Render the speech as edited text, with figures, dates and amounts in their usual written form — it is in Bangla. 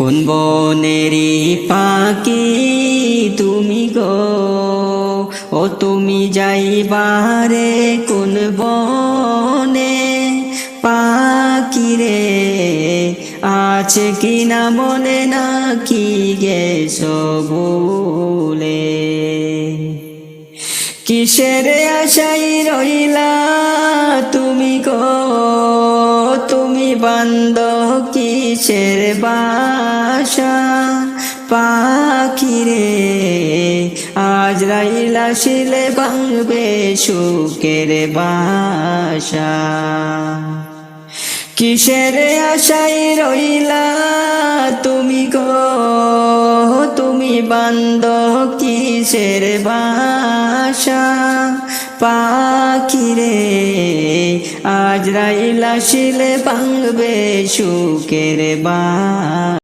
কোন বনেরি পাখি তুমি গো, ও তুমি যাইবারে কোন বনে পাখি রে, আছে কি না মনে নাকি গেছো ভুলে। কিসের আশায় রইলা তুমি গো, তুমি বান্দ কিসের বাসা পাখি রে, আজ রাইলা শিলে ভাঙবে সুখের বাসা। কিসের আশায় রইলা তুমি গো, তুমি বান্দ কিসের বাসা পাখি রে, আজ রাইলা শিলে ভাঙবে সুখের বাসা।